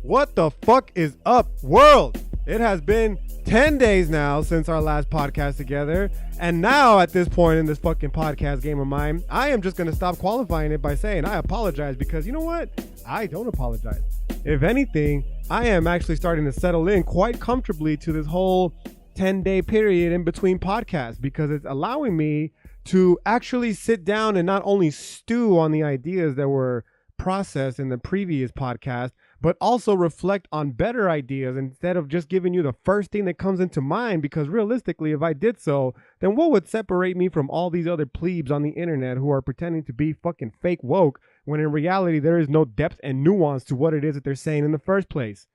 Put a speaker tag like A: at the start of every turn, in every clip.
A: What the fuck is up, world? It has been 10 days now since our last podcast together. And now at this point in this fucking podcast game of mine, I am just going to stop qualifying it by saying I apologize because you know what? I don't apologize. If anything, I am actually starting to settle in quite comfortably to this whole 10-day period in between podcasts because it's allowing me to actually sit down and not only stew on the ideas that were processed in the previous podcast, but also reflect on better ideas instead of just giving you the first thing that comes into mind. Because realistically, if I did so, then what would separate me from all these other plebes on the internet who are pretending to be fucking fake woke when in reality there is no depth and nuance to what it is that they're saying in the first place?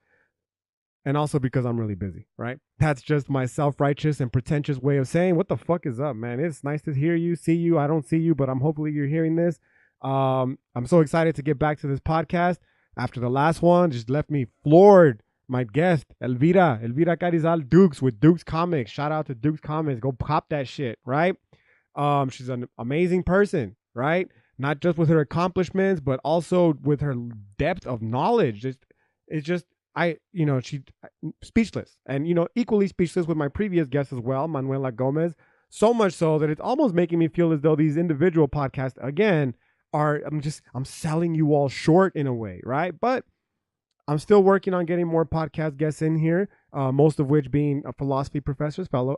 A: And also because I'm really busy, right? That's just my self-righteous and pretentious way of saying, what the fuck is up, man? It's nice to hear you, see you. I don't see you, but hopefully you're hearing this. I'm so excited to get back to this podcast. After the last one, just left me floored. My guest, Elvira Carizal Dukes with Dukes Comics. Shout out to Dukes Comics. Go pop that shit, right? She's an amazing person, right? Not just with her accomplishments, but also with her depth of knowledge. She's speechless. And, equally speechless with my previous guest as well, Manuela Gomez. So much so that it's almost making me feel as though these individual podcasts, again, I'm selling you all short in a way, right? But I'm still working on getting more podcast guests in here, most of which being philosophy professors, fellow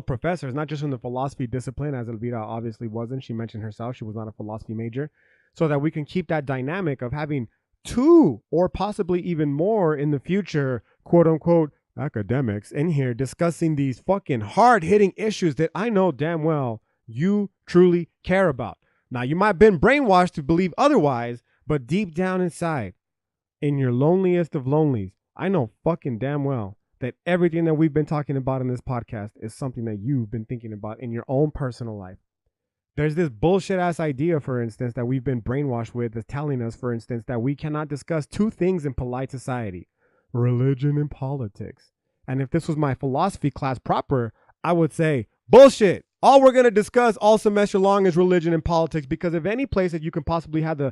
A: professors, not just in the philosophy discipline, as Elvira obviously wasn't. She mentioned herself, she was not a philosophy major, so that we can keep that dynamic of having two or possibly even more in the future, quote unquote, academics in here discussing these fucking hard-hitting issues that I know damn well you truly care about. Now, you might have been brainwashed to believe otherwise, but deep down inside, in your loneliest of lonelies, I know fucking damn well that everything that we've been talking about in this podcast is something that you've been thinking about in your own personal life. There's this bullshit ass idea, for instance, that we've been brainwashed with, that's telling us, for instance, that we cannot discuss two things in polite society: religion and politics. And if this was my philosophy class proper, I would say, bullshit. All we're going to discuss all semester long is religion and politics, because if any place that you can possibly have the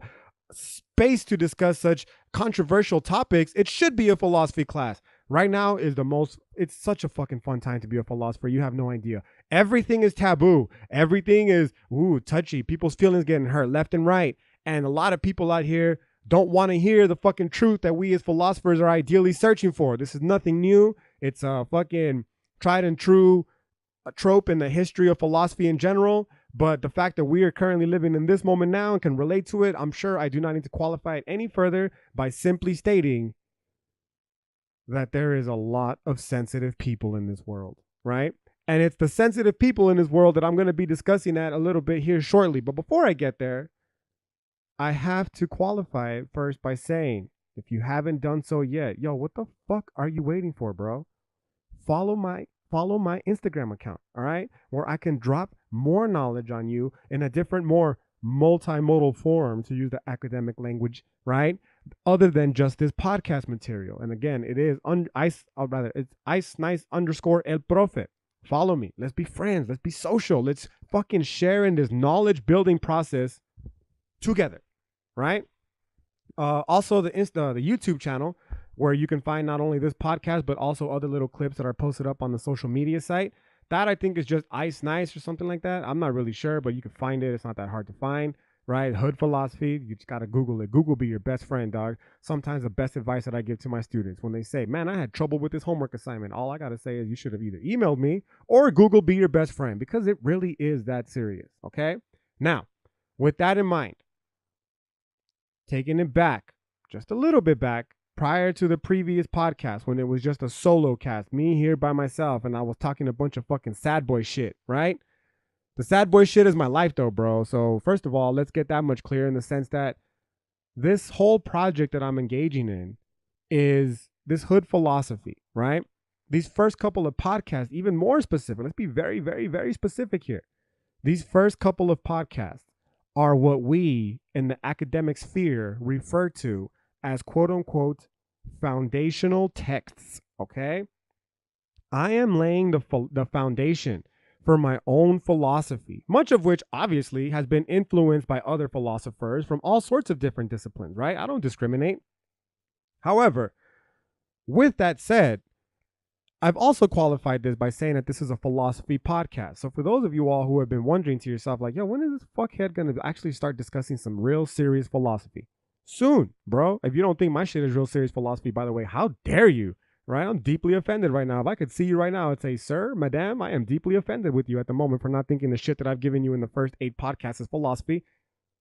A: space to discuss such controversial topics, it should be a philosophy class. Right now is it's such a fucking fun time to be a philosopher. You have no idea. Everything is taboo. Everything is, touchy. People's feelings getting hurt left and right. And a lot of people out here don't want to hear the fucking truth that we as philosophers are ideally searching for. This is nothing new. It's a fucking tried and true a trope in the history of philosophy in general, but the fact that we are currently living in this moment now and can relate to it, I'm sure I do not need to qualify it any further by simply stating that there is a lot of sensitive people in this world, right? And it's the sensitive people in this world that I'm going to be discussing that a little bit here shortly. But before I get there, I have to qualify it first by saying, if you haven't done so yet, what the fuck are you waiting for, bro? Follow my Instagram account, all right? Where I can drop more knowledge on you in a different, more multimodal form, to use the academic language, right? Other than just this podcast material. And again, it is it's ice nice _ el profe. Follow me. Let's be friends. Let's be social. Let's fucking share in this knowledge building process together, right? Also the YouTube channel, where you can find not only this podcast, but also other little clips that are posted up on the social media site. That I think is just Ice Nice or something like that. I'm not really sure, but you can find it. It's not that hard to find, right? Hood philosophy. You just got to Google it. Google be your best friend, dog. Sometimes the best advice that I give to my students when they say, man, I had trouble with this homework assignment, all I got to say is you should have either emailed me or Google be your best friend, because it really is that serious, okay? Now, with that in mind, taking it back, just a little bit back, prior to the previous podcast when it was just a solo cast, me here by myself, and I was talking a bunch of fucking sad boy shit, right? The sad boy shit is my life though, bro. So first of all, let's get that much clear in the sense that this whole project that I'm engaging in is this hood philosophy, right? These first couple of podcasts, even more specific, let's be very, very, very specific here. These first couple of podcasts are what we in the academic sphere refer to as quote unquote foundational texts, okay? I am laying the foundation for my own philosophy, much of which obviously has been influenced by other philosophers from all sorts of different disciplines, right? I don't discriminate. However, with that said, I've also qualified this by saying that this is a philosophy podcast. So for those of you all who have been wondering to yourself, like, yo, when is this fuckhead going to actually start discussing some real serious philosophy? Soon, bro. If you don't think my shit is real serious philosophy, by the way, how dare you? Right? I'm deeply offended right now. If I could see you right now, I'd say, sir, madame, I am deeply offended with you at the moment for not thinking the shit that I've given you in the first 8 podcasts is philosophy.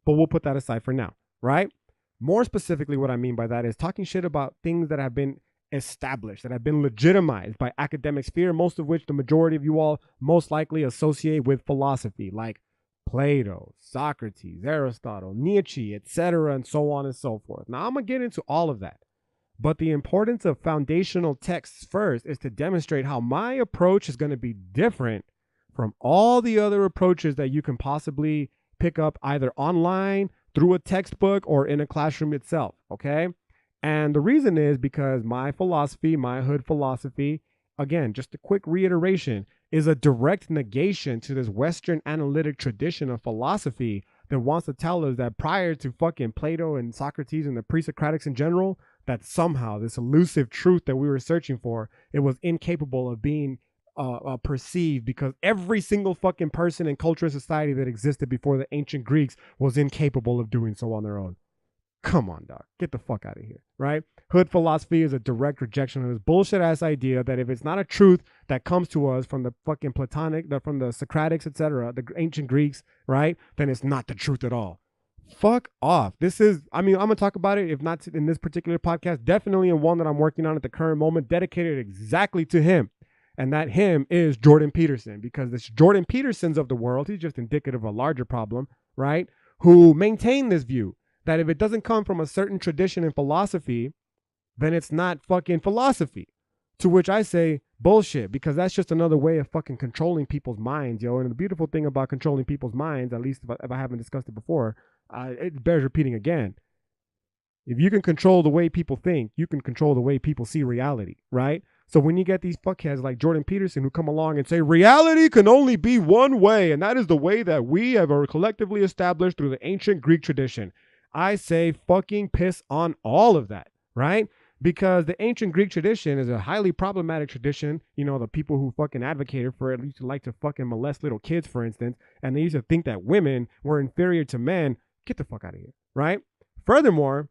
A: But we'll put that aside for now, right? More specifically, what I mean by that is talking shit about things that have been established, that have been legitimized by academic sphere, most of which the majority of you all most likely associate with philosophy, like Plato, Socrates, Aristotle, Nietzsche, etc., and so on and so forth. Now, I'm going to get into all of that. But the importance of foundational texts first is to demonstrate how my approach is going to be different from all the other approaches that you can possibly pick up either online, through a textbook, or in a classroom itself, okay? And the reason is because my philosophy, my hood philosophy, again, just a quick reiteration, is a direct negation to this Western analytic tradition of philosophy that wants to tell us that prior to fucking Plato and Socrates and the pre-Socratics in general, that somehow this elusive truth that we were searching for, it was incapable of being perceived because every single fucking person and culture and society that existed before the ancient Greeks was incapable of doing so on their own. Come on, dog. Get the fuck out of here, right? Hood philosophy is a direct rejection of this bullshit-ass idea that if it's not a truth that comes to us from the fucking Platonic, from the Socratics, etc., the ancient Greeks, right, then it's not the truth at all. Fuck off. This is, I mean, I'm going to talk about it, if not in this particular podcast, definitely in one that I'm working on at the current moment, dedicated exactly to him. And that him is Jordan Peterson, because this Jordan Petersons of the world, he's just indicative of a larger problem, right, who maintain this view that if it doesn't come from a certain tradition and philosophy, then it's not fucking philosophy. To which I say, bullshit, because that's just another way of fucking controlling people's minds, yo. And the beautiful thing about controlling people's minds, at least if I haven't discussed it before, it bears repeating again. If you can control the way people think, you can control the way people see reality, right? So when you get these fuckheads like Jordan Peterson who come along and say reality can only be one way, and that is the way that we have collectively established through the ancient Greek tradition, I say fucking piss on all of that, right? Because the ancient Greek tradition is a highly problematic tradition. You know, the people who fucking advocated for it used to like to fucking molest little kids, for instance, and they used to think that women were inferior to men. Get the fuck out of here, right? Furthermore,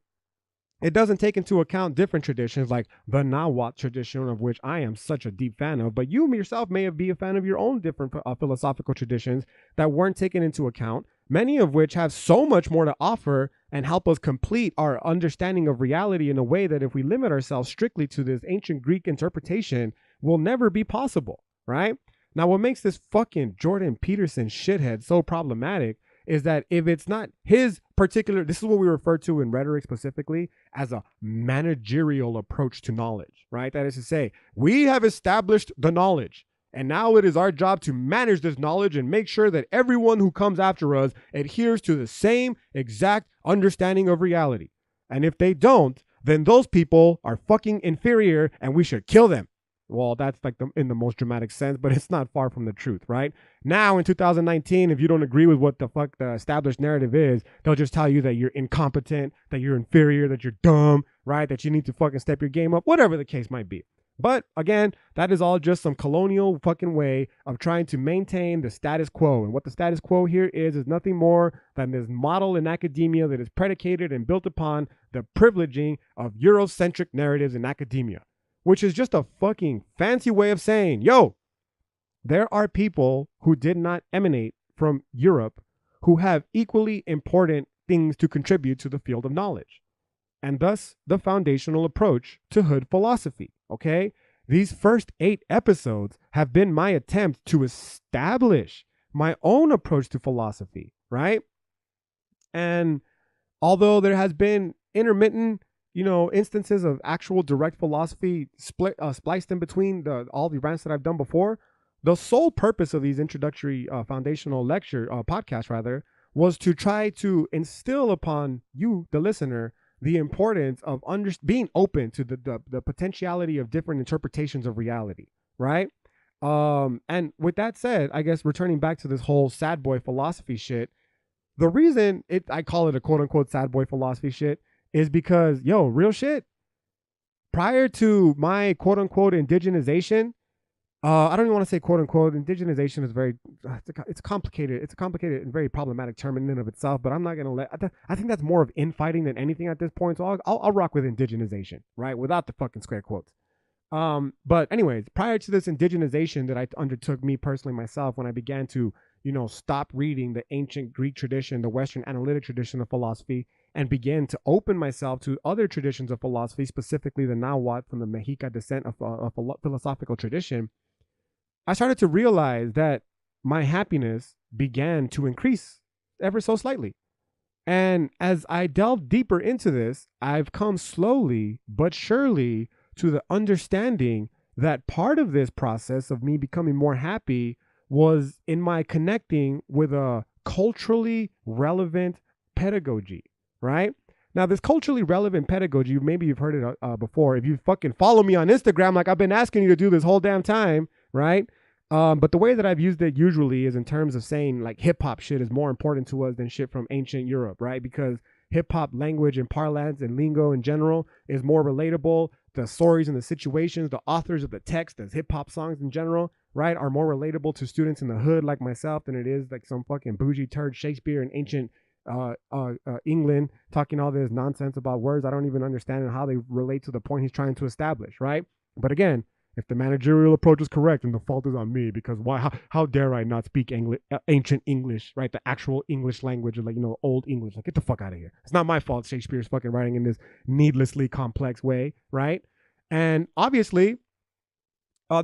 A: it doesn't take into account different traditions like the Nahuatl tradition, of which I am such a deep fan of, but you yourself may be a fan of your own different philosophical traditions that weren't taken into account, many of which have so much more to offer and help us complete our understanding of reality in a way that if we limit ourselves strictly to this ancient Greek interpretation, will never be possible, right? Now, what makes this fucking Jordan Peterson shithead so problematic is that if it's not his particular, this is what we refer to in rhetoric specifically as a managerial approach to knowledge, right? That is to say, we have established the knowledge, and now it is our job to manage this knowledge and make sure that everyone who comes after us adheres to the same exact understanding of reality. And if they don't, then those people are fucking inferior and we should kill them. Well, that's like in the most dramatic sense, but it's not far from the truth, right? Now in 2019, if you don't agree with what the fuck the established narrative is, they'll just tell you that you're incompetent, that you're inferior, that you're dumb, right? That you need to fucking step your game up, whatever the case might be. But again, that is all just some colonial fucking way of trying to maintain the status quo. And what the status quo here is nothing more than this model in academia that is predicated and built upon the privileging of Eurocentric narratives in academia, which is just a fucking fancy way of saying, yo, there are people who did not emanate from Europe who have equally important things to contribute to the field of knowledge. And thus, the foundational approach to hood philosophy, okay? These first 8 episodes have been my attempt to establish my own approach to philosophy, right? And although there has been intermittent, instances of actual direct philosophy spliced in between all the rants that I've done before, the sole purpose of these introductory foundational podcasts was to try to instill upon you, the listener, the importance of being open to the potentiality of different interpretations of reality, right? And with that said, I guess returning back to this whole sad boy philosophy shit, the reason I call it a quote unquote sad boy philosophy shit is because, yo, real shit, prior to my quote unquote indigenization, I don't even want to say quote unquote indigenization is very, it's complicated. It's a complicated and very problematic term in and of itself. But I'm not gonna I think that's more of infighting than anything at this point. So I'll rock with indigenization, right, without the fucking square quotes. But anyways, prior to this indigenization that I undertook, me personally myself, when I began to, stop reading the ancient Greek tradition, the Western analytic tradition of philosophy, and began to open myself to other traditions of philosophy, specifically the Nahuatl from the Mexica descent of philosophical tradition, I started to realize that my happiness began to increase ever so slightly. And as I delved deeper into this, I've come slowly but surely to the understanding that part of this process of me becoming more happy was in my connecting with a culturally relevant pedagogy, right? Now, this culturally relevant pedagogy, maybe you've heard it before. If you fucking follow me on Instagram, like I've been asking you to do this whole damn time, right? But the way that I've used it usually is in terms of saying like hip hop shit is more important to us than shit from ancient Europe, right? Because hip hop language and parlance and lingo in general is more relatable. The stories and the situations, the authors of the text as hip hop songs in general, right, are more relatable to students in the hood like myself than it is like some fucking bougie turd Shakespeare in ancient England talking all this nonsense about words I don't even understand and how they relate to the point he's trying to establish, right? But again, if the managerial approach is correct, then the fault is on me, because why? How dare I not speak ancient English, right? The actual English language, or old English. Like, get the fuck out of here. It's not my fault Shakespeare's fucking writing in this needlessly complex way, right? And obviously,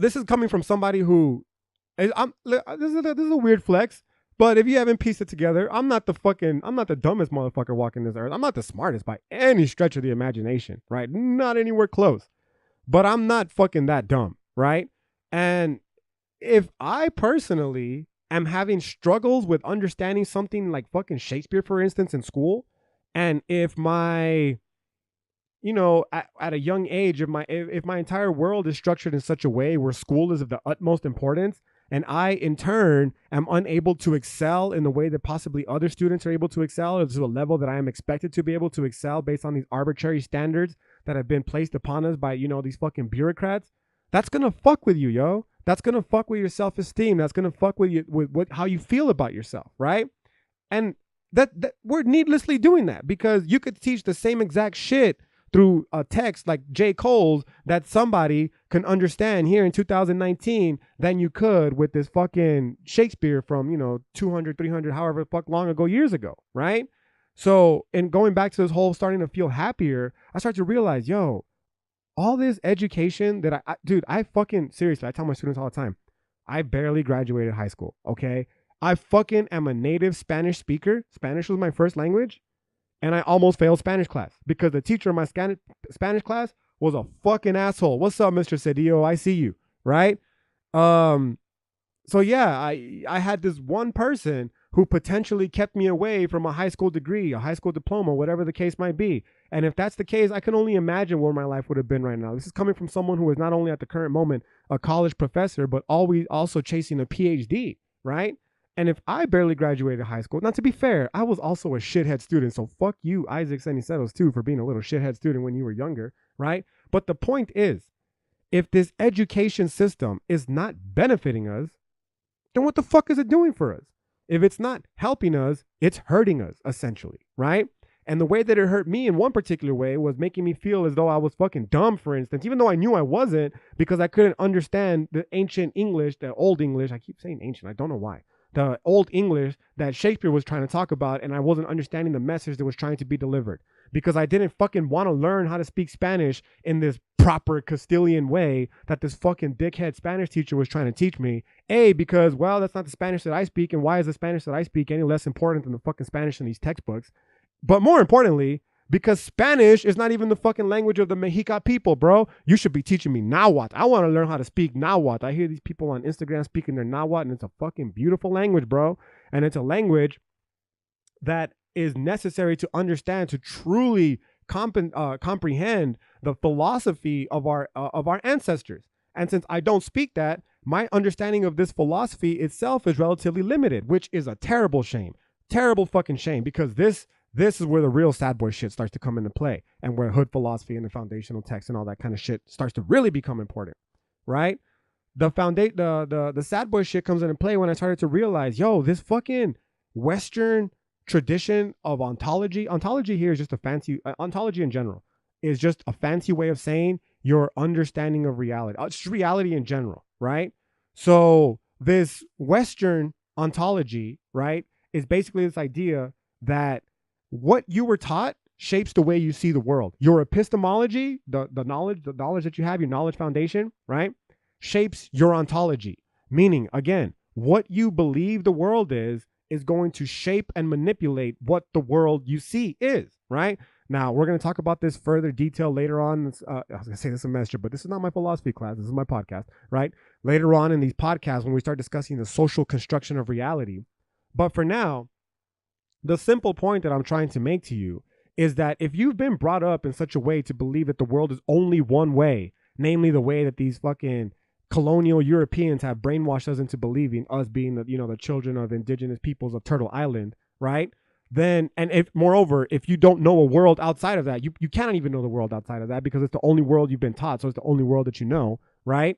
A: this is coming from somebody who this is a weird flex. But if you haven't pieced it together, I'm not the dumbest motherfucker walking this earth. I'm not the smartest by any stretch of the imagination, right? Not anywhere close. But I'm not fucking that dumb, right? And if I personally am having struggles with understanding something like fucking Shakespeare, for instance, in school, and if my, at a young age, if my entire world is structured in such a way where school is of the utmost importance, and I, in turn, am unable to excel in the way that possibly other students are able to excel, or to a level that I am expected to be able to excel based on these arbitrary standards that have been placed upon us by, these fucking bureaucrats, that's going to fuck with you, yo. That's going to fuck with your self-esteem. That's going to fuck with you, with how you feel about yourself, right? And that we're needlessly doing that, because you could teach the same exact shit through a text like J. Cole's that somebody can understand here in 2019 than you could with this fucking Shakespeare from, 200, 300, however fuck long ago, years ago, right? So, in going back to this whole starting to feel happier, I start to realize, yo, all this education that I fucking, seriously, I tell my students all the time, I barely graduated high school, okay? I fucking am a native Spanish speaker. Spanish was my first language. And I almost failed Spanish class because the teacher in my Spanish class was a fucking asshole. What's up, Mr. Cedillo? I see you, right? So yeah, I had this one person who potentially kept me away from a high school degree, a high school diploma, whatever the case might be. And if that's the case, I can only imagine where my life would have been right now. This is coming from someone who is not only at the current moment a college professor, but always also chasing a PhD, right? And if I barely graduated high school, now to be fair, I was also a shithead student. So fuck you, Isaac Senicetos, too, for being a little shithead student when you were younger, right? But the point is, if this education system is not benefiting us, then what the fuck is it doing for us? If it's not helping us, it's hurting us, essentially, right? And the way that it hurt me in one particular way was making me feel as though I was fucking dumb, for instance, even though I knew I wasn't, because I couldn't understand the ancient English, the old English. I keep saying ancient, I don't know why. The old English that Shakespeare was trying to talk about, and I wasn't understanding the message that was trying to be delivered because I didn't fucking want to learn how to speak Spanish in this proper Castilian way that this fucking dickhead Spanish teacher was trying to teach me. A, because, well, that's not the Spanish that I speak, and why is the Spanish that I speak any less important than the fucking Spanish in these textbooks? But more importantly, because Spanish is not even the fucking language of the Mexica people, bro. You should be teaching me Nahuatl. I want to learn how to speak Nahuatl. I hear these people on Instagram speaking their Nahuatl, and it's a fucking beautiful language, bro. And it's a language that is necessary to understand, to truly comprehend the philosophy of our ancestors. And since I don't speak that, my understanding of this philosophy itself is relatively limited, which is a terrible shame. Terrible fucking shame, because this This is where the real sad boy shit starts to come into play, and where hood philosophy and the foundational text and all that kind of shit starts to really become important, right? The sad boy shit comes into play when I started to realize, yo, this fucking Western tradition of ontology. Ontology here is just a fancy ontology in general is just a fancy way of saying your understanding of reality. It's just reality in general, right? So this Western ontology, right, is basically this idea that what you were taught shapes the way you see the world. Your epistemology, the knowledge that you have, your knowledge foundation, right, shapes your ontology. Meaning, again, what you believe the world is going to shape and manipulate what the world you see is, right? Now, we're going to talk about this further detail later on. I was going to say this semester, but this is not my philosophy class. This is my podcast, right? Later on in these podcasts, when we start discussing the social construction of reality. But for now, the simple point that I'm trying to make to you is that if you've been brought up in such a way to believe that the world is only one way, namely the way that these fucking colonial Europeans have brainwashed us into believing, us being the children of indigenous peoples of Turtle Island, right? Then, and if moreover, if you don't know a world outside of that, you cannot even know the world outside of that because it's the only world you've been taught. So it's the only world that you know, right?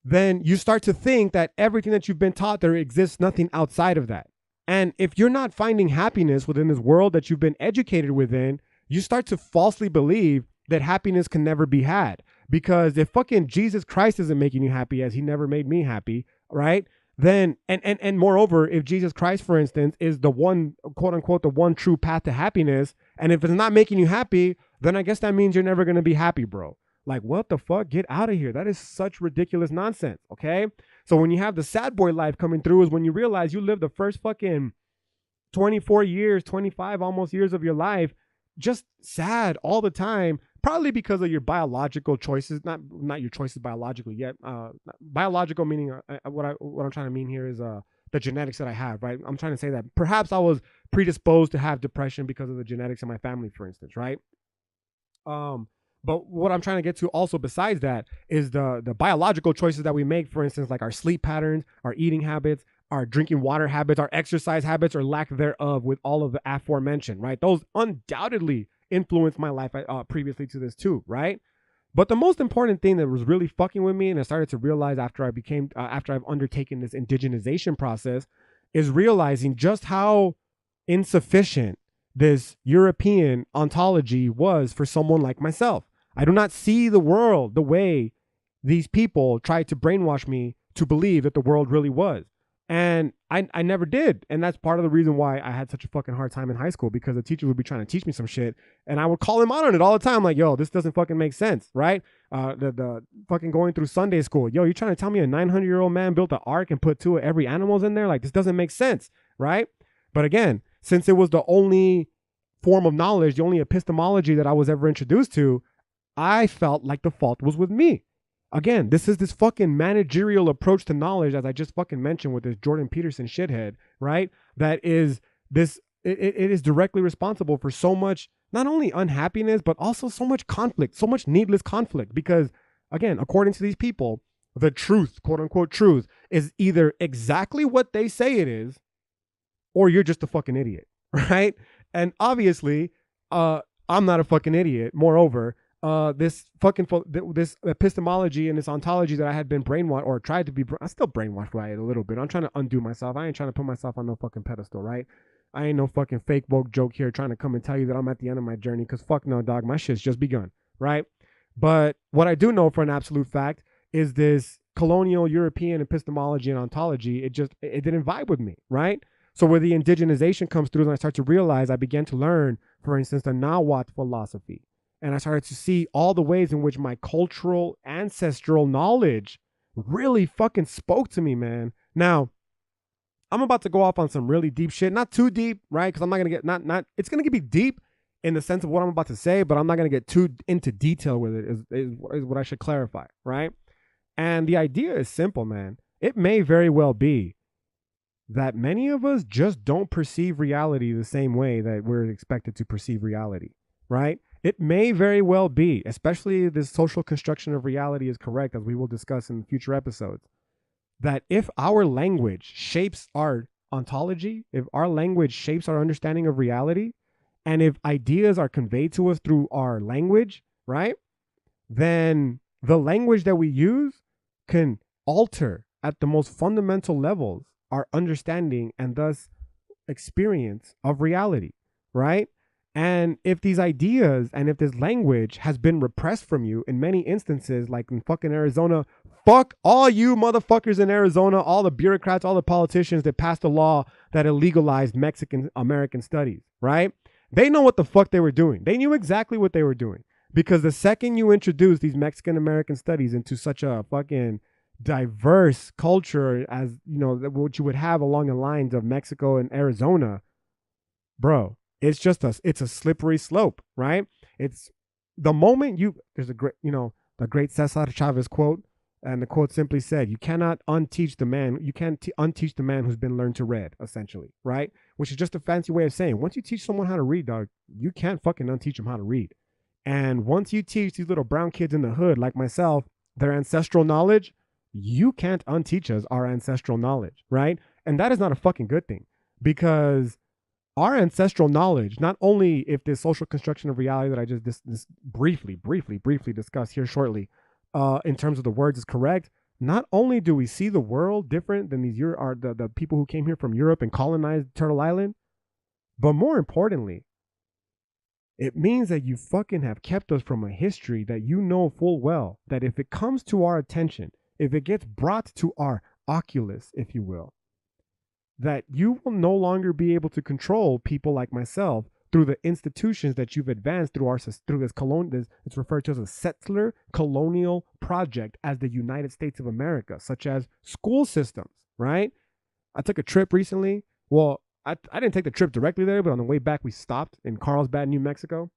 A: Then you start to think that everything that you've been taught, there exists nothing outside of that. And if you're not finding happiness within this world that you've been educated within, you start to falsely believe that happiness can never be had. Because if fucking Jesus Christ isn't making you happy, as he never made me happy, right? Then, and moreover, if Jesus Christ, for instance, is the one, quote unquote, the one true path to happiness, and if it's not making you happy, then I guess that means you're never going to be happy, bro. Like, what the fuck? Get out of here. That is such ridiculous nonsense, okay? So when you have the sad boy life coming through is when you realize you lived the first fucking 24 years, 25 almost years of your life just sad all the time, probably because of your biological choices, not your choices biologically yet. Biological meaning what I'm trying to mean here is the genetics that I have, right? I'm trying to say that perhaps I was predisposed to have depression because of the genetics in my family, for instance, right? But what I'm trying to get to also besides that is the biological choices that we make, for instance, like our sleep patterns, our eating habits, our drinking water habits, our exercise habits, or lack thereof, with all of the aforementioned, right? Those undoubtedly influenced my life previously to this too, right? But the most important thing that was really fucking with me, and I started to realize after I've undertaken this indigenization process, is realizing just how insufficient this European ontology was for someone like myself. I do not see the world the way these people tried to brainwash me to believe that the world really was. And I never did. And that's part of the reason why I had such a fucking hard time in high school, because the teacher would be trying to teach me some shit and I would call him out on it all the time. Like, yo, this doesn't fucking make sense, right? The fucking going through Sunday school. Yo, you trying to tell me a 900-year-old man built an ark and put two of every animals in there? Like, this doesn't make sense, right? But again, since it was the only form of knowledge, the only epistemology that I was ever introduced to, I felt like the fault was with me. Again, this is this fucking managerial approach to knowledge, as I just fucking mentioned with this Jordan Peterson shithead, right? That is this, it is directly responsible for so much, not only unhappiness, but also so much conflict, so much needless conflict. Because again, according to these people, the truth, quote unquote truth, is either exactly what they say it is, or you're just a fucking idiot, right? And obviously, I'm not a fucking idiot. Moreover, this epistemology and this ontology that I had been brainwashed, or tried to be, I still brainwashed by it a little bit. I'm trying to undo myself. I ain't trying to put myself on no fucking pedestal, right? I ain't no fucking fake woke joke here trying to come and tell you that I'm at the end of my journey, because fuck no, dog. My shit's just begun, right? But what I do know for an absolute fact is this colonial European epistemology and ontology, it didn't vibe with me, right? So where the indigenization comes through, and I start to realize, I began to learn, for instance, the Nahuatl philosophy. And I started to see all the ways in which my cultural, ancestral knowledge really fucking spoke to me, man. Now, I'm about to go off on some really deep shit. Not too deep, right? Because I'm not going to get, it's going to be deep in the sense of what I'm about to say, but I'm not going to get too into detail with it, is what I should clarify, right? And the idea is simple, man. It may very well be that many of us just don't perceive reality the same way that we're expected to perceive reality, right? It may very well be, especially this social construction of reality is correct, as we will discuss in future episodes, that if our language shapes our ontology, if our language shapes our understanding of reality, And if ideas are conveyed to us through our language, right, then the language that we use can alter at the most fundamental levels our understanding and thus experience of reality, right? And if these ideas and if this language has been repressed from you in many instances, like in fucking Arizona, fuck all you motherfuckers in Arizona, all the bureaucrats, all the politicians that passed a law that illegalized Mexican American studies, right? They know what the fuck they were doing. They knew exactly what they were doing. Because the second you introduce these Mexican American studies into such a fucking diverse culture as, you know, what you would have along the lines of Mexico and Arizona, bro, it's a slippery slope, right? It's the moment there's a great, the great Cesar Chavez quote, and the quote simply said, you cannot unteach the man, you can't unteach the man who's been learned to read, essentially, right? Which is just a fancy way of saying, once you teach someone how to read, dog, you can't fucking unteach them how to read. And once you teach these little brown kids in the hood like myself their ancestral knowledge, you can't unteach us our ancestral knowledge, right? And that is not a fucking good thing, because our ancestral knowledge, not only if this social construction of reality that I just this briefly discussed here shortly, in terms of the words is correct, not only do we see the world different than these the people who came here from Europe and colonized Turtle Island, but more importantly, it means that you fucking have kept us from a history that you know full well that if it comes to our attention, if it gets brought to our oculus, if you will, that you will no longer be able to control people like myself through the institutions that you've advanced through it's referred to as a settler colonial project as the United States of America, such as school systems, right? I took a trip recently. Well, I didn't take the trip directly there, but on the way back, we stopped in Carlsbad, New Mexico.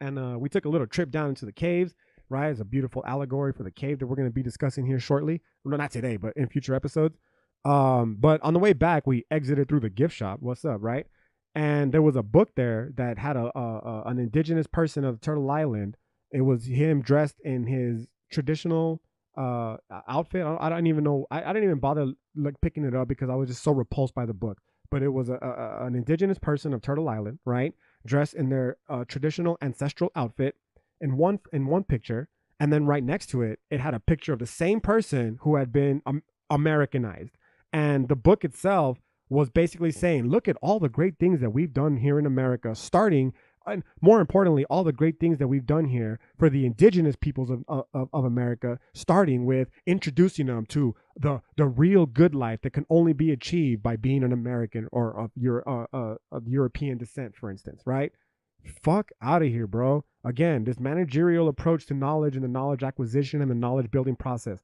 A: And we took a little trip down into the caves, right? It's a beautiful allegory for the cave that we're going to be discussing here shortly. Well, not today, but in future episodes. But on the way back, we exited through the gift shop. What's up, right? And there was a book there that had an indigenous person of Turtle Island. It was him dressed in his traditional outfit. I don't even know. I didn't even bother like picking it up because I was just so repulsed by the book. But it was an indigenous person of Turtle Island, right, dressed in their traditional ancestral outfit in one picture, and then right next to it, it had a picture of the same person who had been Americanized. And the book itself was basically saying, look at all the great things that we've done here in America, starting, and more importantly, all the great things that we've done here for the indigenous peoples of America, starting with introducing them to the real good life that can only be achieved by being an American or of European descent, for instance, right? Fuck out of here, bro. Again, this managerial approach to knowledge and the knowledge acquisition and the knowledge building process.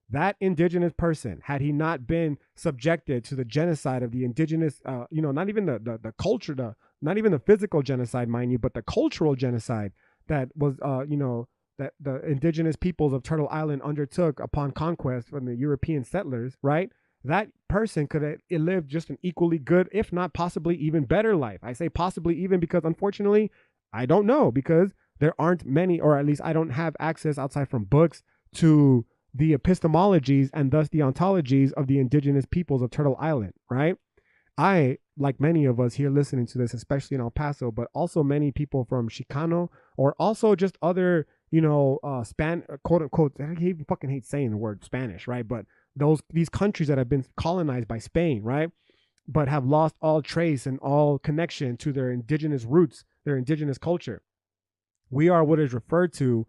A: That indigenous person, had he not been subjected to the genocide of the indigenous, not even the culture, not even the physical genocide, mind you, but the cultural genocide that was, that the indigenous peoples of Turtle Island undertook upon conquest from the European settlers, right? That person could have lived just an equally good, if not possibly even better life. I say possibly even because unfortunately, I don't know, because there aren't many, or at least I don't have access outside from books to the epistemologies and thus the ontologies of the indigenous peoples of Turtle Island, right? I, like many of us here listening to this, especially in El Paso, but also many people from Chicano or also just other, quote unquote, I even fucking hate saying the word Spanish, right? But these countries that have been colonized by Spain, right? But have lost all trace and all connection to their indigenous roots, their indigenous culture. We are what is referred to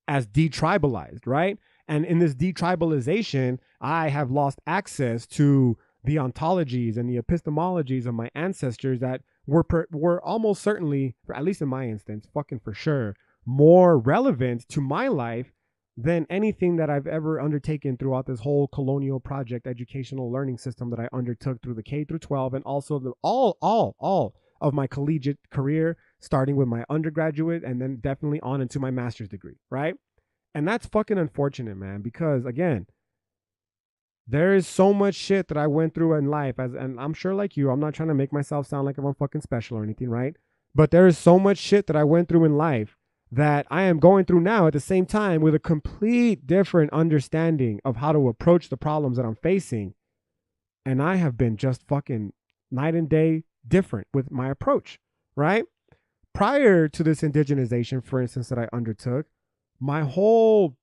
A: as detribalized, right? And in this detribalization, I have lost access to the ontologies and the epistemologies of my ancestors that were almost certainly, at least in my instance, fucking for sure, more relevant to my life than anything that I've ever undertaken throughout this whole colonial project educational learning system that I undertook through the K through 12 and also all of my collegiate career, starting with my undergraduate and then definitely on into my master's degree, right? And that's fucking unfortunate, man, because again, there is so much shit that I went through in life, and I'm sure like you, I'm not trying to make myself sound like I'm fucking special or anything, right? But there is so much shit that I went through in life that I am going through now at the same time with a complete different understanding of how to approach the problems that I'm facing. And I have been just fucking night and day different with my approach, right? prior to this indigenization, for instance, that I undertook, my whole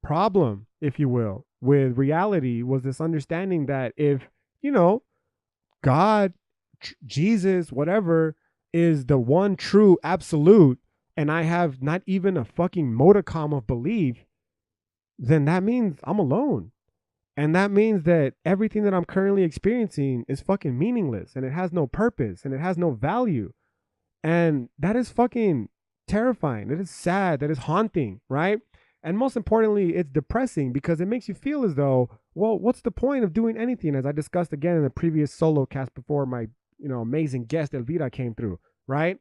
A: problem, if you will, with reality was this understanding that if, God, Jesus, whatever, is the one true absolute, and I have not even a fucking modicum of belief, then that means I'm alone. And that means that everything that I'm currently experiencing is fucking meaningless, and it has no purpose, and it has no value. And that is fucking terrifying. It is sad. That is haunting, right? And most importantly, it's depressing because it makes you feel as though, well, what's the point of doing anything? As I discussed again in the previous solo cast before my, amazing guest Elvira came through, right?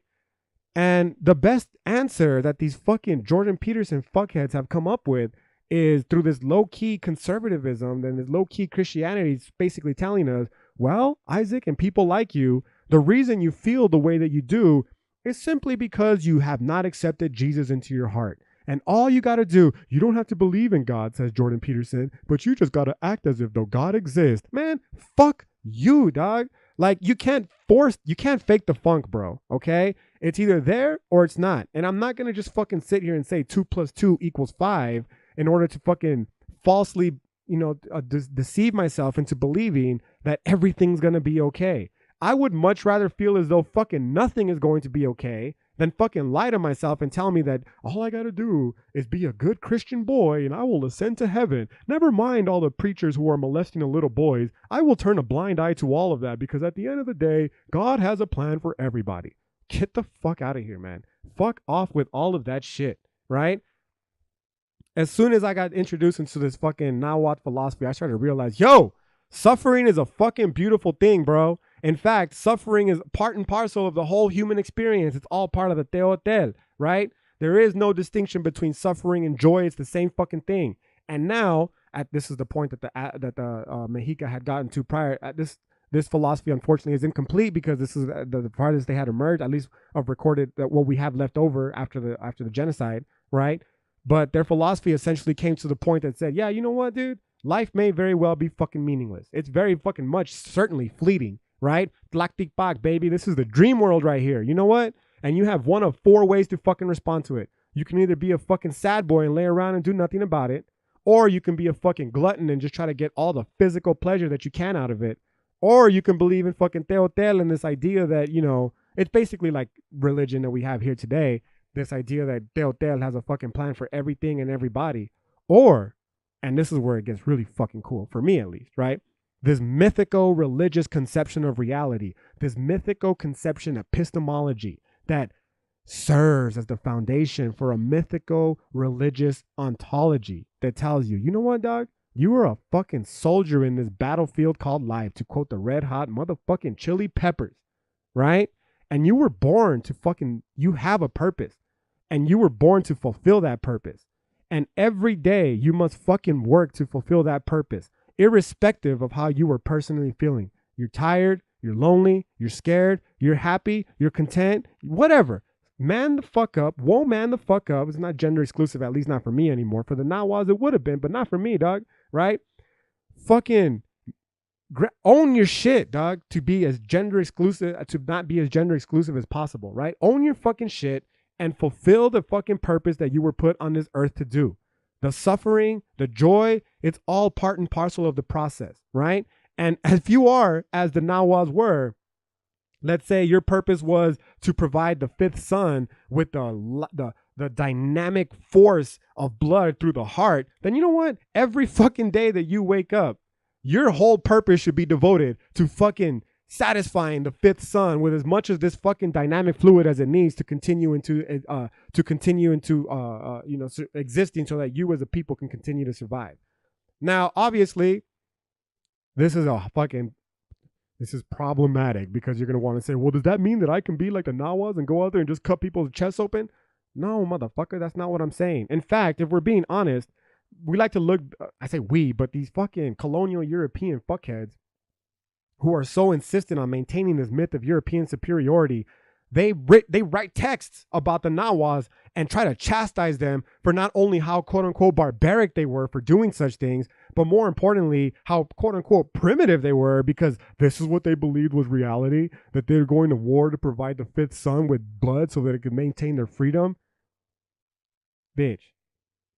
A: And the best answer that these fucking Jordan Peterson fuckheads have come up with is through this low-key conservatism and this low-key Christianity is basically telling us, well, Isaac and people like you, the reason you feel the way that you do is simply because you have not accepted Jesus into your heart. And all you got to do, you don't have to believe in God, says Jordan Peterson, but you just got to act as if though God exists. Man, fuck you, dog. Like, you can't fake the funk, bro, okay? It's either there or it's not. And I'm not going to just fucking sit here and say 2 + 2 = 5 in order to fucking falsely, deceive myself into believing that everything's going to be okay. I would much rather feel as though fucking nothing is going to be okay than fucking lie to myself and tell me that all I got to do is be a good Christian boy and I will ascend to heaven. Never mind all the preachers who are molesting the little boys. I will turn a blind eye to all of that because at the end of the day, God has a plan for everybody. Get the fuck out of here, man. Fuck off with all of that shit, right? As soon as I got introduced into this fucking Nahuatl philosophy, I started to realize, suffering is a fucking beautiful thing, bro. In fact, suffering is part and parcel of the whole human experience. It's all part of the teotel, right? There is no distinction between suffering and joy. It's the same fucking thing. And now, this is the point that the Mexica had gotten to prior. This philosophy, unfortunately, is incomplete because this is the farthest they had emerged, at least of recorded what we have left over after the genocide, right? But their philosophy essentially came to the point that said, yeah, you know what, dude? Life may very well be fucking meaningless. It's very fucking much certainly fleeting, right? Tlacticpac, baby. This is the dream world right here. You know what? And you have one of 4 ways to fucking respond to it. You can either be a fucking sad boy and lay around and do nothing about it, or you can be a fucking glutton and just try to get all the physical pleasure that you can out of it, or you can believe in fucking teotel and this idea that, it's basically like religion that we have here today. This idea that teotel has a fucking plan for everything and everybody. Or, and this is where it gets really fucking cool, for me at least, right? This mythical religious conception of reality, this mythical conception epistemology that serves as the foundation for a mythical religious ontology that tells you, you know what, dog? You are a fucking soldier in this battlefield called life, to quote the Red Hot motherfucking Chili Peppers, right? And you were born to fucking, you have a purpose, and you were born to fulfill that purpose. And every day you must fucking work to fulfill that purpose, irrespective of how you were personally feeling. You're tired, you're lonely, you're scared, you're happy, you're content, whatever. Man the fuck up. Whoa, man the fuck up. It's not gender exclusive, at least not for me anymore. For the Nahuas, it would have been, but not for me, dog. Right? Fucking own your shit, dog, to be as gender exclusive, to not be as gender exclusive as possible, right? Own your fucking shit and fulfill the fucking purpose that you were put on this earth to do. The suffering, the joy, it's all part and parcel of the process, right? And if you are, as the Nahuas were, let's say your purpose was to provide the 5th son with the dynamic force of blood through the heart, then you know what? Every fucking day that you wake up, your whole purpose should be devoted to fucking satisfying the 5th son with as much of this fucking dynamic fluid as it needs to continue into existing, so that you as a people can continue to survive. Now, obviously, this is problematic because you're going to want to say, well, does that mean that I can be like the Nahuas and go out there and just cut people's chests open? No, motherfucker, that's not what I'm saying. In fact, if we're being honest, we like to look, I say we, but these fucking colonial European fuckheads who are so insistent on maintaining this myth of European superiority, they write texts about the Nahuas and try to chastise them for not only how quote unquote barbaric they were for doing such things, but more importantly, how quote unquote primitive they were, because this is what they believed was reality, that they're going to war to provide the fifth son with blood so that it could maintain their freedom. Bitch,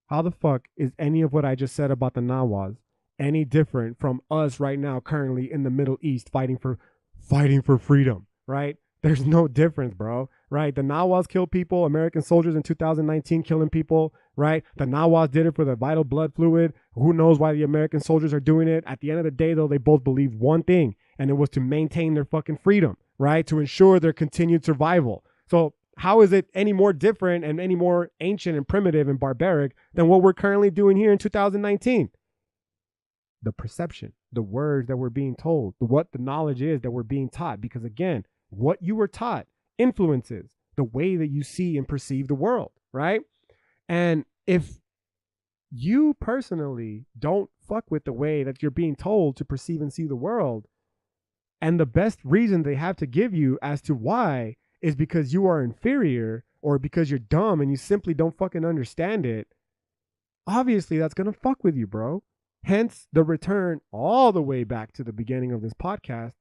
A: how the fuck is any of what I just said about the Nawas any different from us right now currently in the Middle East fighting for freedom, right? There's no difference, bro, right? The Nawas killed people, American soldiers in 2019 killing people, right? The Nawas did it for the vital blood fluid. Who knows why the American soldiers are doing it? At the end of the day, though, they both believed one thing, and it was to maintain their fucking freedom, right? To ensure their continued survival. So how is it any more different and any more ancient and primitive and barbaric than what we're currently doing here in 2019? The perception, the words that we're being told, what the knowledge is that we're being taught. Because again, what you were taught influences the way that you see and perceive the world, right? And if you personally don't fuck with the way that you're being told to perceive and see the world, and the best reason they have to give you as to why is because you are inferior or because you're dumb and you simply don't fucking understand it, obviously that's going to fuck with you, bro. Hence the return all the way back to the beginning of this podcast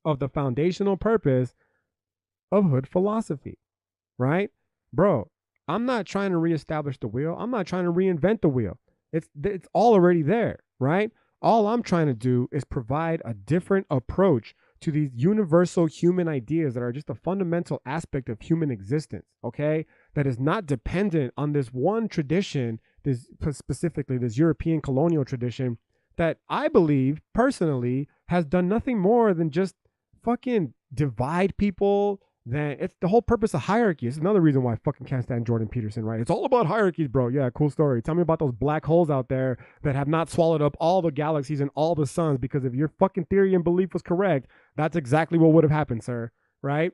A: of the foundational purpose of hood philosophy, right? Bro, I'm not trying to reestablish the wheel. I'm not trying to reinvent the wheel. It's all already there, right? All I'm trying to do is provide a different approach to these universal human ideas that are just a fundamental aspect of human existence, okay? That is not dependent on this one tradition, this specifically this European colonial tradition that I believe personally has done nothing more than just fucking divide people. Then it's the whole purpose of hierarchy. It's another reason why I fucking can't stand Jordan Peterson, right? It's all about hierarchies, bro. Yeah, cool story. Tell me about those black holes out there that have not swallowed up all the galaxies and all the suns, because if your fucking theory and belief was correct, that's exactly what would have happened, sir, right?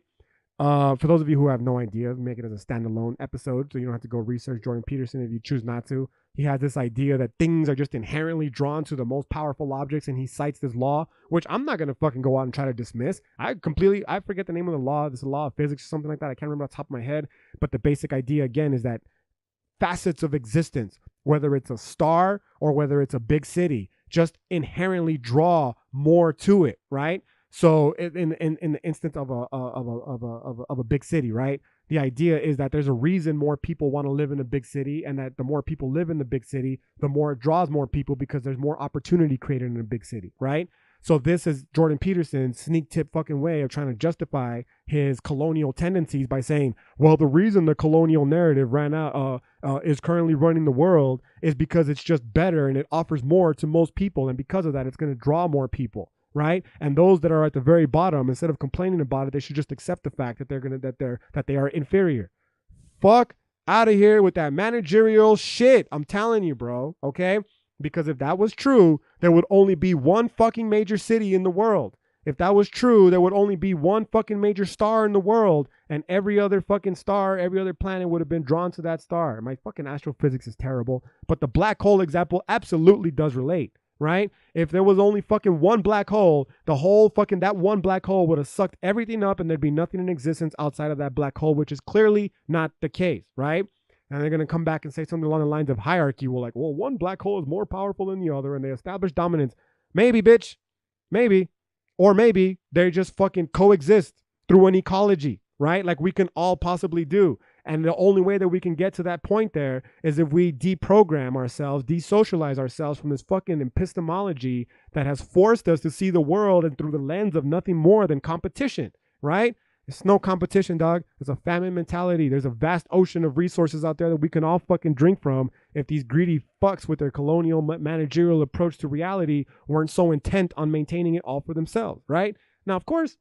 A: For those of you who have no idea, make it as a standalone episode so you don't have to go research Jordan Peterson if you choose not to. He has this idea that things are just inherently drawn to the most powerful objects, and he cites this law, which I'm not going to fucking go out and try to dismiss. I forget the name of the law. This is a law of physics or something like that. I can't remember off the top of my head. But the basic idea, again, is that facets of existence, whether it's a star or whether it's a big city, just inherently draw more to it, right? So in the instance of a big city, right? The idea is that there's a reason more people want to live in a big city, and that the more people live in the big city, the more it draws more people because there's more opportunity created in a big city, right? So this is Jordan Peterson's sneak tip fucking way of trying to justify his colonial tendencies by saying, well, the reason the colonial narrative is currently running the world is because it's just better and it offers more to most people, and because of that, it's going to draw more people. Right? And those that are at the very bottom, instead of complaining about it, they should just accept the fact that they are inferior. Fuck out of here with that managerial shit. I'm telling you, bro. Okay? Because if that was true, there would only be one fucking major city in the world. If that was true, there would only be one fucking major star in the world, and every other fucking star, every other planet would have been drawn to that star. My fucking astrophysics is terrible, but the black hole example absolutely does relate. Right? If there was only fucking one black hole, the whole fucking, that one black hole would have sucked everything up and there'd be nothing in existence outside of that black hole, which is clearly not the case, right? And they're going to come back and say something along the lines of hierarchy. Well, like, well, one black hole is more powerful than the other and they establish dominance. Maybe, bitch. Maybe. Or maybe they just fucking coexist through an ecology, right? Like we can all possibly do. And the only way that we can get to that point there is if we deprogram ourselves, desocialize ourselves from this fucking epistemology that has forced us to see the world and through the lens of nothing more than competition, right? It's no competition, dog. It's a famine mentality. There's a vast ocean of resources out there that we can all fucking drink from if these greedy fucks with their colonial managerial approach to reality weren't so intent on maintaining it all for themselves, right? Now, of course,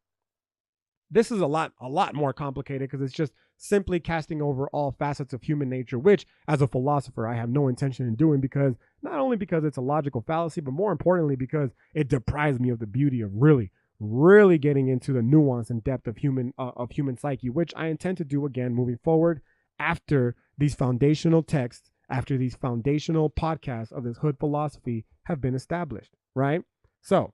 A: this is a lot more complicated because it's just simply casting over all facets of human nature, which as a philosopher, I have no intention in doing, because not only because it's a logical fallacy, but more importantly, because it deprives me of the beauty of really getting into the nuance and depth of human psyche, which I intend to do again moving forward after these foundational texts, after these foundational podcasts of this hood philosophy have been established, right? So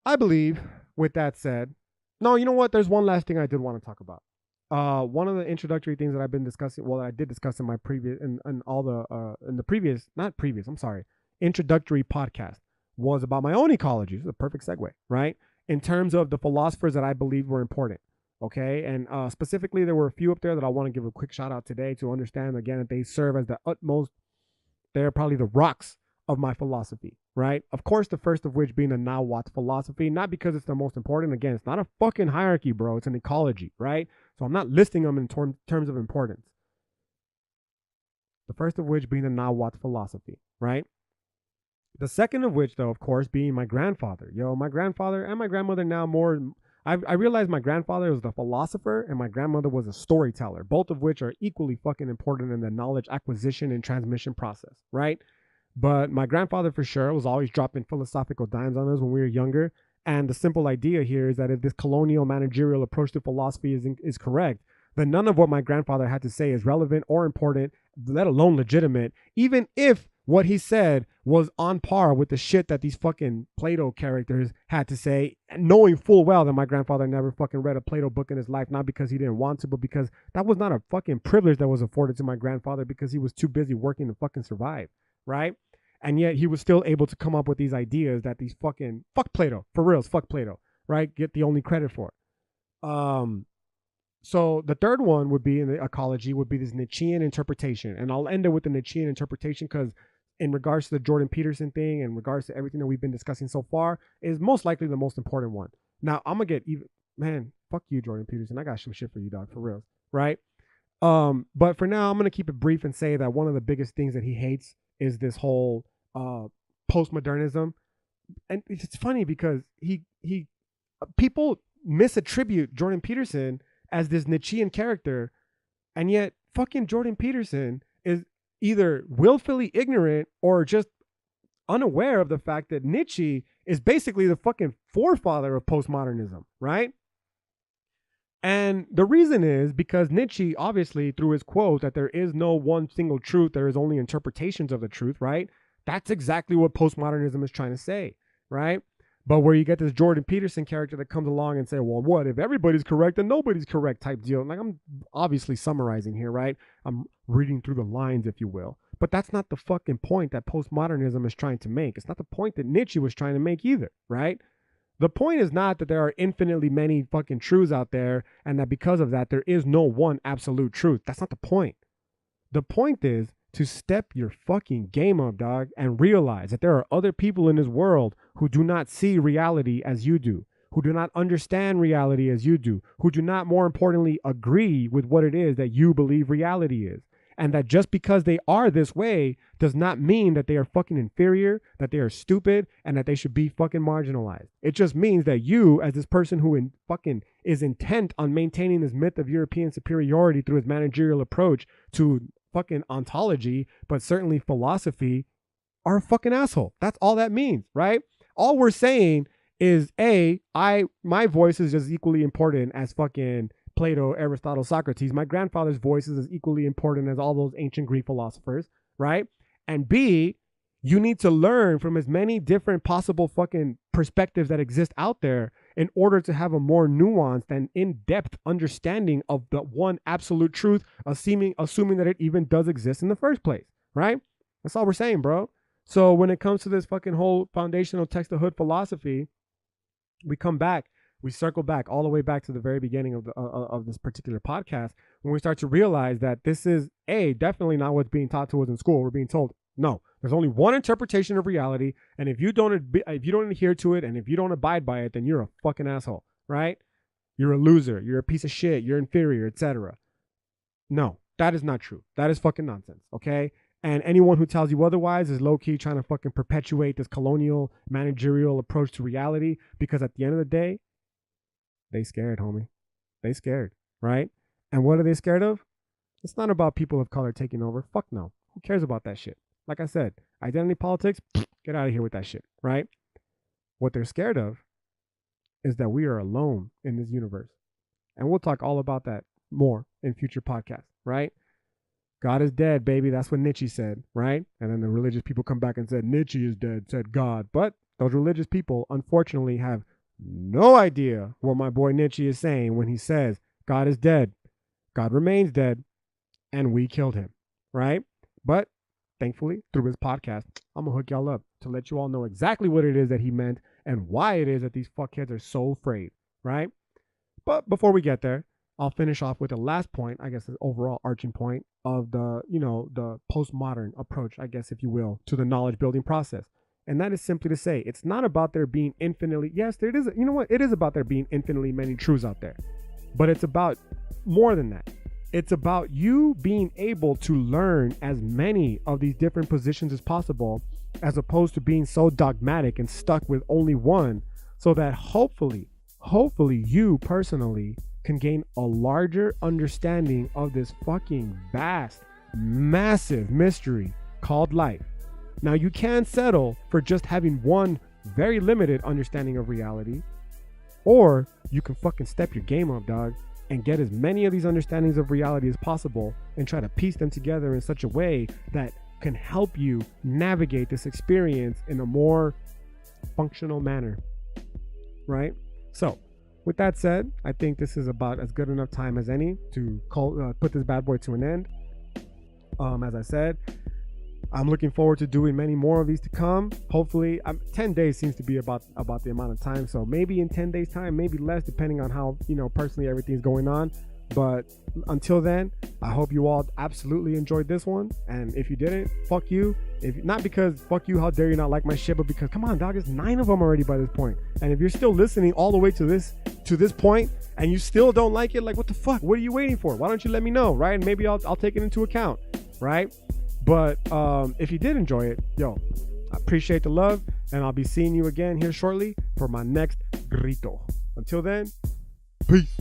A: I believe, with that said, no, you know what? There's one last thing I did want to talk about. one of the introductory things that I've been discussing, well, I did discuss in my previous, in all the, in the previous, not previous, I'm sorry, introductory podcast was about my own ecology. This is a perfect segue, right? In terms of the philosophers that I believed were important. Okay. And specifically, there were a few up there that I want to give a quick shout out today to understand again that they serve as the utmost, they're probably the rocks of my philosophy, right? Of course, the first of which being the now what philosophy, not because it's the most important. Again, it's not a fucking hierarchy, bro. It's an ecology, right? So I'm not listing them in terms of importance. The first of which being the now what philosophy, right? The second of which, though, of course, being my grandfather. Yo, my grandfather and my grandmother now more. I realized my grandfather was the philosopher and my grandmother was a storyteller, both of which are equally fucking important in the knowledge acquisition and transmission process, right? But my grandfather, for sure, was always dropping philosophical dimes on us when we were younger. And the simple idea here is that if this colonial managerial approach to philosophy is correct, then none of what my grandfather had to say is relevant or important, let alone legitimate, even if what he said was on par with the shit that these fucking Plato characters had to say, knowing full well that my grandfather never fucking read a Plato book in his life, not because he didn't want to, but because that was not a fucking privilege that was afforded to my grandfather because he was too busy working to fucking survive, right? And yet he was still able to come up with these ideas that these fucking, fuck Plato, for reals, fuck Plato, right? Get the only credit for it. So the third one would be in the ecology would be this Nietzschean interpretation. And I'll end it with the Nietzschean interpretation because in regards to the Jordan Peterson thing, in regards to everything that we've been discussing so far, is most likely the most important one. Now, I'm going to get even, man, fuck you, Jordan Peterson. I got some shit for you, dog, for real, right? But for now, I'm going to keep it brief and say that one of the biggest things that he hates is this whole postmodernism. And it's funny because he people misattribute Jordan Peterson as this Nietzschean character, and yet fucking Jordan Peterson is either willfully ignorant or just unaware of the fact that Nietzsche is basically the fucking forefather of postmodernism, right? And the reason is because Nietzsche, obviously, through his quote that there is no one single truth, there is only interpretations of the truth, right? That's exactly what postmodernism is trying to say, right? But where you get this Jordan Peterson character that comes along and say, well, what if everybody's correct and nobody's correct type deal? Like, I'm obviously summarizing here, right? I'm reading through the lines, if you will. But that's not the fucking point that postmodernism is trying to make. It's not the point that Nietzsche was trying to make either, right? The point is not that there are infinitely many fucking truths out there and that because of that, there is no one absolute truth. That's not the point. The point is to step your fucking game up, dog, and realize that there are other people in this world who do not see reality as you do, who do not understand reality as you do, who do not, more importantly, agree with what it is that you believe reality is. And that just because they are this way does not mean that they are fucking inferior, that they are stupid, and that they should be fucking marginalized. It just means that you, as this person who fucking is intent on maintaining this myth of European superiority through his managerial approach to fucking ontology, but certainly philosophy, are a fucking asshole. That's all that means, right? All we're saying is, my voice is just equally important as fucking Plato, Aristotle, Socrates. My grandfather's voice is as equally important as all those ancient Greek philosophers, right? And B, you need to learn from as many different possible fucking perspectives that exist out there in order to have a more nuanced and in-depth understanding of the one absolute truth, assuming that it even does exist in the first place, right? That's all we're saying, bro. So when it comes to this fucking whole foundational text of hood philosophy, we circle back all the way back to the very beginning of this particular podcast when we start to realize that this is definitely not what's being taught to us in school. We're being told, no, there's only one interpretation of reality, and if you don't adhere to it and if you don't abide by it, then you're a fucking asshole, right? You're a loser, you're a piece of shit, you're inferior, etc. No, that is not true. That is fucking nonsense, okay? And anyone who tells you otherwise is low-key trying to fucking perpetuate this colonial managerial approach to reality, because at the end of the day, they scared, homie. They scared, right? And what are they scared of? It's not about people of color taking over. Fuck no. Who cares about that shit? Like I said, identity politics, get out of here with that shit, right? What they're scared of is that we are alone in this universe. And we'll talk all about that more in future podcasts, right? God is dead, baby. That's what Nietzsche said, right? And then the religious people come back and said, Nietzsche is dead, said God. But those religious people, unfortunately, have no idea what my boy Nietzsche is saying when he says God is dead. God remains dead, and we killed him, right? But thankfully, through his podcast, I'm going to hook y'all up to let you all know exactly what it is that he meant and why it is that these fuckheads are so afraid, right? But before we get there, I'll finish off with the last point, I guess the overall arching point of the, the postmodern approach, I guess, if you will, to the knowledge building process. And that is simply to say, it's not about there being infinitely, yes, there is, you know what? It is about there being infinitely many truths out there, but it's about more than that. It's about you being able to learn as many of these different positions as possible, as opposed to being so dogmatic and stuck with only one, so that hopefully you personally can gain a larger understanding of this fucking vast, massive mystery called life. Now, you can settle for just having one very limited understanding of reality, or you can fucking step your game up, dog, and get as many of these understandings of reality as possible and try to piece them together in such a way that can help you navigate this experience in a more functional manner, right? So, with that said, I think this is about as good enough time as any to put this bad boy to an end. As I said, I'm looking forward to doing many more of these to come. Hopefully, 10 days seems to be about the amount of time. So maybe in 10 days time, maybe less, depending on how, personally everything's going on. But until then, I hope you all absolutely enjoyed this one. And if you didn't, fuck you. If not because fuck you, how dare you not like my shit, but because come on, dog, there's 9 of them already by this point. And if you're still listening all the way to this point and you still don't like it, like what the fuck? What are you waiting for? Why don't you let me know, right? And maybe I'll take it into account, right? But if you did enjoy it, I appreciate the love, and I'll be seeing you again here shortly for my next grito. Until then, peace.